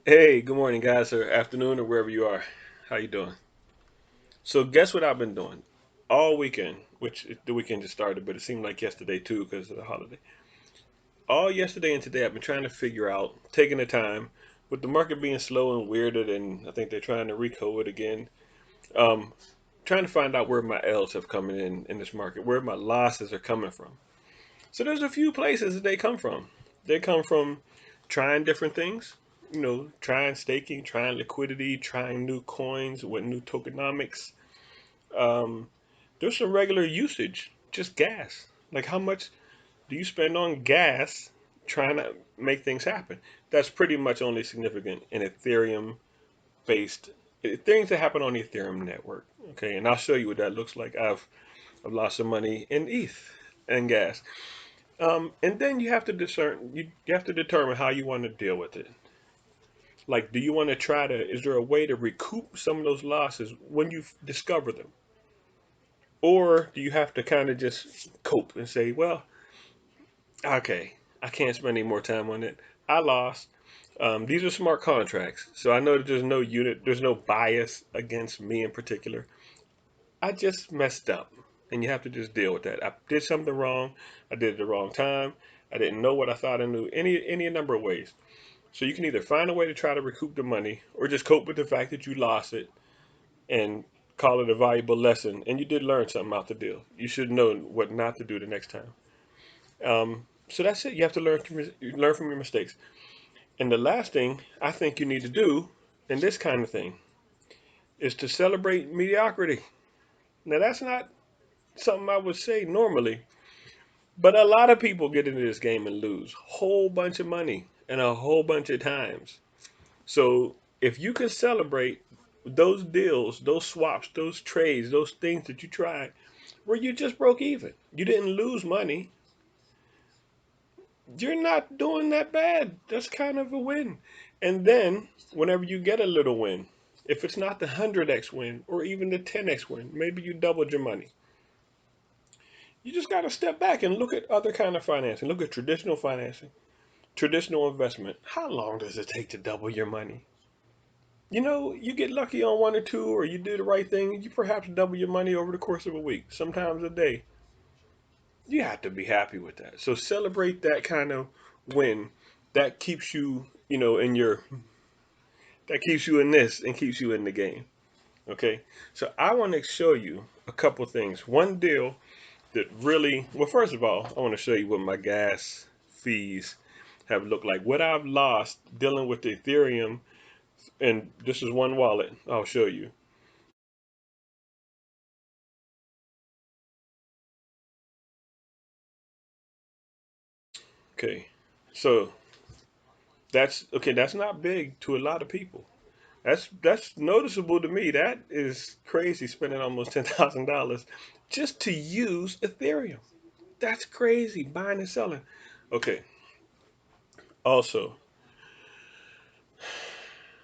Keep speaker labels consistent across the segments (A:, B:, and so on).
A: Hey, good morning, guys, or afternoon, or wherever you are. How you doing? So, guess what I've been doing all weekend? Which the weekend just started, but it seemed like yesterday too because of the holiday. All yesterday and today, I've been trying to figure out, taking the time, with the market being slow and weirded, and I think they're trying to recode again. Um, Trying to find out where my L's have come in this market, where my losses are coming from. So there's a few places that they come from. They come from trying different things, trying staking, trying liquidity, trying new coins with new tokenomics. Um, there's some regular usage, just gas. Like how much do you spend on gas trying to make things happen? That's pretty much only significant in Ethereum based things that happen on the Ethereum network. Okay, and I'll show you what that looks like. I've lost some money in ETH and gas. And then you have to you have to determine how you want to deal with it. Like, do you want to try to? Is there a way to recoup some of those losses when you discover them, or do you have to kind of just cope and say, well, okay, I can't spend any more time on it. I lost. These are smart contracts, so I know that there's no bias against me in particular. I just messed up, and you have to just deal with that. I did something wrong. I did it the wrong time. I didn't know what I thought I knew. Any number of ways. So you can either find a way to try to recoup the money, or just cope with the fact that you lost it and call it a valuable lesson. And you did learn something out the deal. You should know what not to do the next time. So that's it. You have to learn from your mistakes. And the last thing I think you need to do in this kind of thing is to celebrate mediocrity. Now that's not something I would say normally, but a lot of people get into this game and lose whole bunch of money and a whole bunch of times. So if you can celebrate those deals, those swaps, those trades, those things that you tried where you just broke even, you didn't lose money, you're not doing that bad. That's kind of a win. And then whenever you get a little win, if it's not the 100x win or even the 10x win, maybe you doubled your money. You just got to step back and look at other kind of financing. Look at traditional financing, traditional investment. How long does it take to double your money? You get lucky on one or two, or you do the right thing, you perhaps double your money over the course of a week, sometimes a day. You have to be happy with that. So celebrate that kind of win. That keeps you, that keeps you in this and keeps you in the game. Okay. So I want to show you a couple things. One deal that really, well, first of all, I want to show you what my gas fees have looked like. What I've lost dealing with the Ethereum, and this is one wallet. I'll show you. Okay. So that's okay. That's not big to a lot of people. That's noticeable to me. That is crazy spending almost $10,000 just to use Ethereum. That's crazy buying and selling. Okay. Also,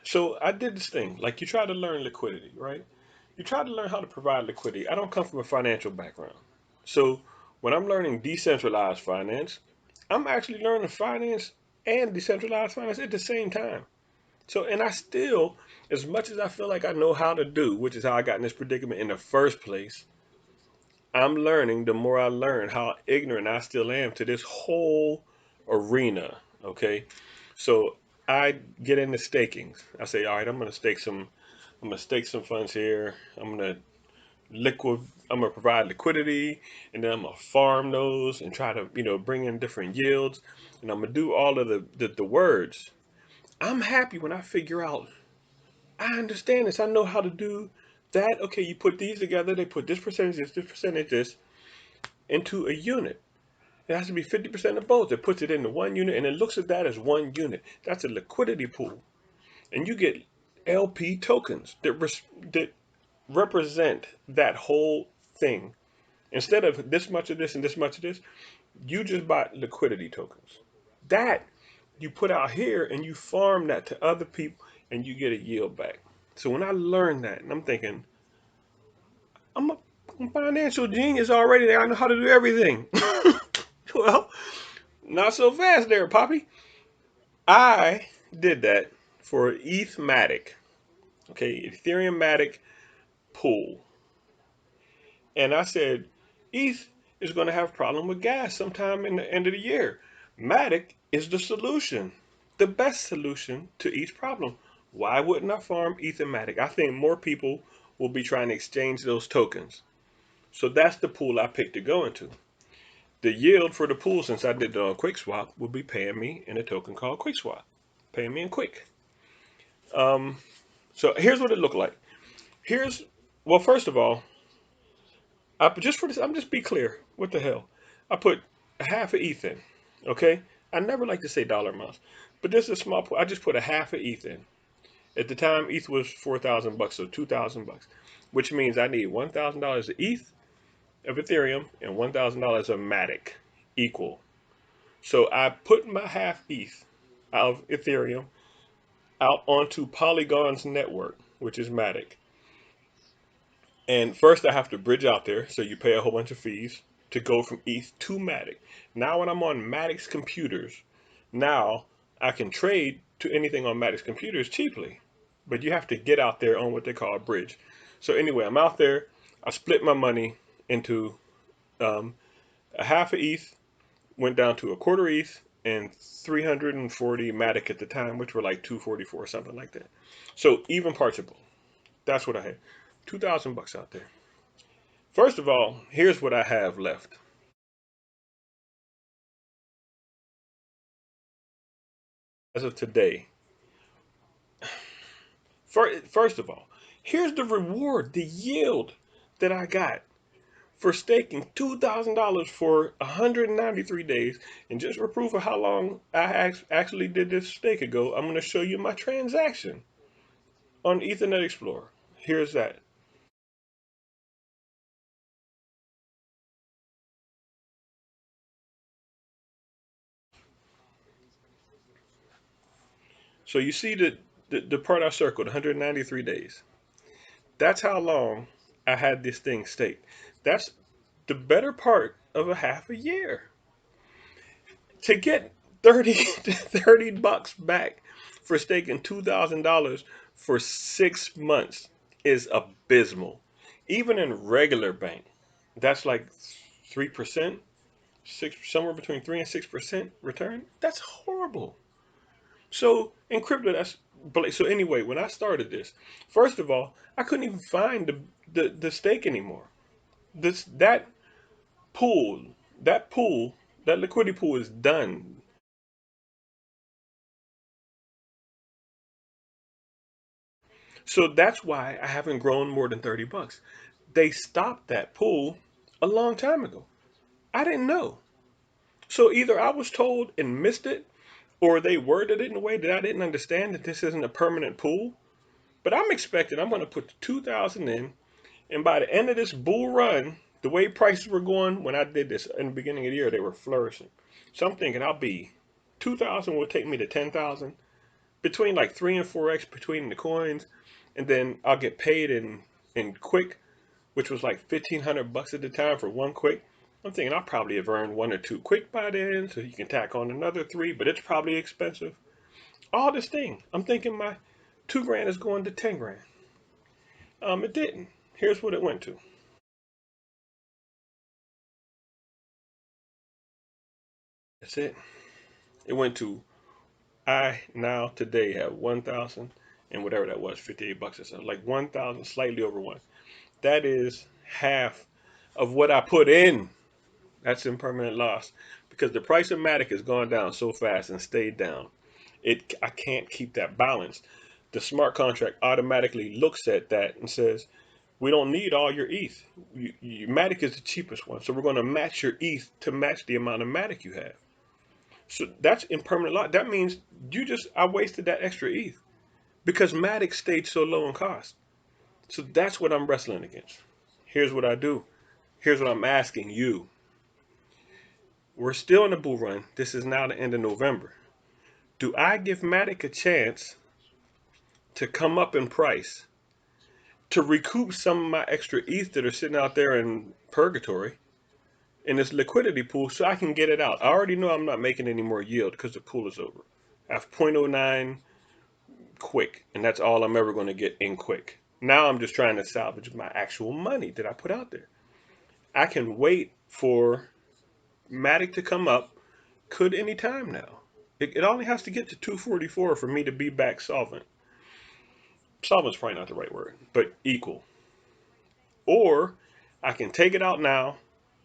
A: so I did this thing. Like you try to learn liquidity, right? You try to learn how to provide liquidity. I don't come from a financial background. So when I'm learning decentralized finance, I'm actually learning finance and decentralized finance at the same time. So, and I still, as much as I feel like I know how to do, which is how I got in this predicament in the first place, I'm learning the more I learn how ignorant I still am to this whole arena. Okay. So I get into staking. I say, all right, I'm gonna stake some funds here. Liquid, I'm gonna provide liquidity, and then I'm gonna farm those and try to, bring in different yields. And I'm gonna do all of the words. I'm happy when I figure out I understand this. I know how to do that. Okay, you put these together, they put this percentage, this into a unit. It has to be 50% of both. It puts it into one unit and it looks at that as one unit. That's a liquidity pool. And you get LP tokens that represent that whole thing. Instead of this much of this and this much of this, you just buy liquidity tokens. That you put out here and you farm that to other people and you get a yield back. So when I learned that, and I'm thinking, I'm a financial genius already. I know how to do everything. Well, not so fast there, Poppy. I did that for ETH-matic, okay, Ethereum-matic pool. And I said, ETH is going to have a problem with gas sometime in the end of the year. Matic is the solution, the best solution to each problem. Why wouldn't I farm ETH and Matic? I think more people will be trying to exchange those tokens. So that's the pool I picked to go into. The yield for the pool, since I did the QuickSwap, will be paying me in a token called QuickSwap, paying me in Quick. Um, so here's what it looked like. Here's, well, first of all, just for this, I'm just be clear. What the hell? I put a half of ETH in. Okay. I never like to say dollar amounts, but this is a small pool. I just put a half of ETH in. At the time, ETH was 4,000 bucks, so 2,000 bucks, which means I need $1,000 of ETH of Ethereum and $1,000 of Matic equal. So I put my half ETH of Ethereum out onto Polygon's network, which is Matic. And first I have to bridge out there, so you pay a whole bunch of fees to go from ETH to Matic. Now when I'm on Matic's computers, now I can trade to anything on Matic's computers cheaply. But you have to get out there on what they call a bridge. So anyway, I'm out there. I split my money into a half of ETH, went down to a quarter ETH, and 340 Matic at the time, which were like 244 or something like that. So even partiable. That's what I had. 2,000 bucks out there. First of all, here's what I have left. As of today, first of all, here's the reward, the yield that I got for staking $2,000 for 193 days. And just for proof of how long I actually did this stake ago, I'm going to show you my transaction on Ethernet Explorer. Here's that. So you see the part I circled, 193 days. That's how long I had this thing staked. That's the better part of a half a year. To get 30 bucks back for staking $2,000 for 6 months is abysmal. Even in regular bank, that's like 3%, somewhere between 3 and 6% return. That's horrible. So in crypto, so anyway. When I started this, first of all, I couldn't even find the stake anymore. This pool, that pool, that liquidity pool is done. So that's why I haven't grown more than 30 bucks. They stopped that pool a long time ago. I didn't know. So either I was told and missed it, or they worded it in a way that I didn't understand that this isn't a permanent pool. But I'm expecting I'm going to put 2,000 in, and by the end of this bull run, the way prices were going when I did this in the beginning of the year, they were flourishing. So I'm thinking 2,000 will take me to 10,000, between like 3 and 4x between the coins, and then I'll get paid in quick, which was like 1,500 bucks at the time for one quick. I'm thinking I'll probably have earned one or two quick by then, so you can tack on another three, but it's probably expensive. All this thing, I'm thinking my 2 grand is going to 10 grand. It didn't. Here's what it went to. That's it. It went to, I now today have 1,000 and whatever that was, 58 bucks or something, like 1,000, slightly over one. That is half of what I put in. That's impermanent loss because the price of Matic has gone down so fast and stayed down. I can't keep that balance. The smart contract automatically looks at that and says, we don't need all your ETH. Matic is the cheapest one, so we're going to match your ETH to match the amount of Matic you have. So that's impermanent loss. That means I wasted that extra ETH because Matic stayed so low in cost. So that's what I'm wrestling against. Here's what I do. Here's what I'm asking you. We're still in the bull run. This is now the end of November. Do I give Matic a chance to come up in price to recoup some of my extra ETH that are sitting out there in purgatory in this liquidity pool so I can get it out? I already know I'm not making any more yield because the pool is over. I have 0.09 quick, and that's all I'm ever going to get in quick. Now I'm just trying to salvage my actual money that I put out there. I can wait for Matic to come up, could any time now. It only has to get to 244 for me to be back solvent. Solvent's probably not the right word, but equal. Or I can take it out now,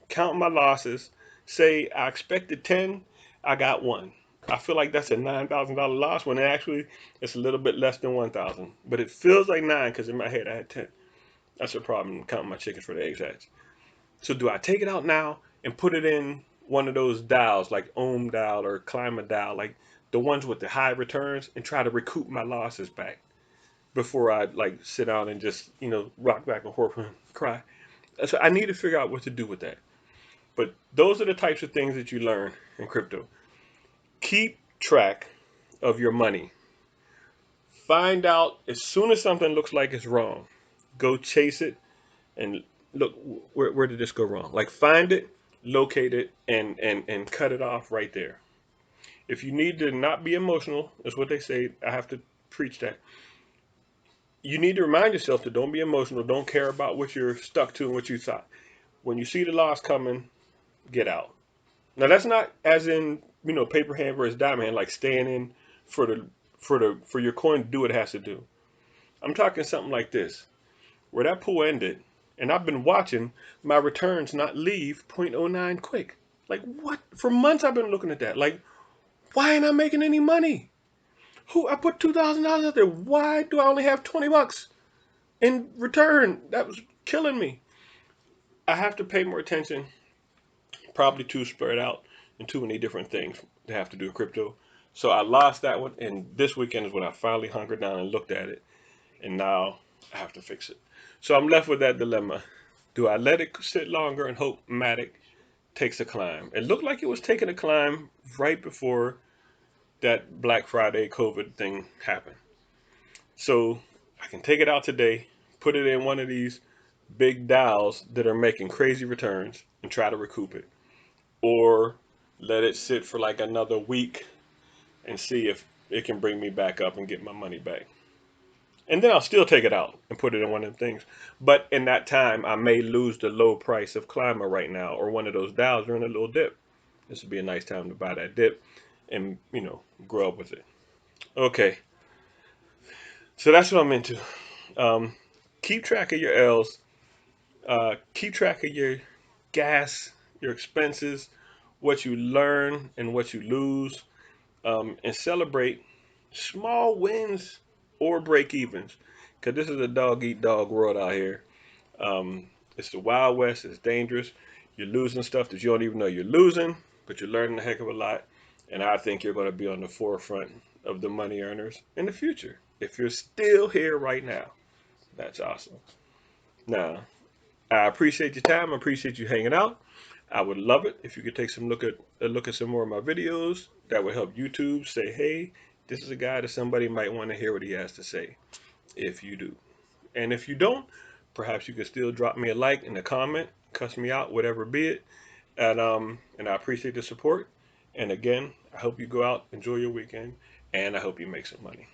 A: count my losses, say I expected 10, I got one. I feel like that's a $9,000 loss when actually it's a little bit less than 1,000. But it feels like 9 because in my head I had 10. That's a problem counting my chickens for the eggs hatch. So do I take it out now and put it in one of those dials like Ohm dial or Climate dial, like the ones with the high returns, and try to recoup my losses back before I like sit down and just rock back and forth and cry? So I need to figure out what to do with that. But those are the types of things that you learn in crypto. Keep track of your money. Find out as soon as something looks like it's wrong, go chase it and look, where did this go wrong? Like find it, locate it, and cut it off right there. If you need to not be emotional, that's what they say. I have to preach that. You need to remind yourself to don't be emotional. Don't care about what you're stuck to and what you thought. When you see the loss coming, get out. Now that's not as in paper hand versus diamond hand, like staying in for your coin to do what it has to do. I'm talking something like this, where that pool ended, and I've been watching my returns not leave 0.09 quick. Like what? For months I've been looking at that. Like, why ain't I making any money? I put $2,000 out there. Why do I only have $20 in return? That was killing me. I have to pay more attention, probably too spread out in too many different things to have to do crypto. So I lost that one, and this weekend is when I finally hunkered down and looked at it, and now I have to fix it. So I'm left with that dilemma. Do I let it sit longer and hope Matic takes a climb? It looked like it was taking a climb right before that Black Friday COVID thing happened. So I can take it out today, put it in one of these big dials that are making crazy returns and try to recoup it. Or let it sit for like another week and see if it can bring me back up and get my money back. And then I'll still take it out and put it in one of them things. But in that time, I may lose the low price of Climber right now or one of those dials during a little dip. This would be a nice time to buy that dip and, grow up with it. Okay, so that's what I'm into. Um, keep track of your L's. Keep track of your gas, your expenses, what you learn and what you lose, and celebrate small wins or break evens. Because this is a dog eat dog world out here. It's the Wild West. It's dangerous. You're losing stuff that you don't even know you're losing, but you're learning a heck of a lot. And I think you're going to be on the forefront of the money earners in the future. If you're still here right now, that's awesome. Now, I appreciate your time. I appreciate you hanging out. I would love it if you could take a look at some more of my videos. That would help YouTube say, hey, this is a guy that somebody might want to hear what he has to say. If you do. And if you don't, perhaps you could still drop me a like and a comment, cuss me out, whatever be it. And I appreciate the support. And again, I hope you go out, enjoy your weekend, and I hope you make some money.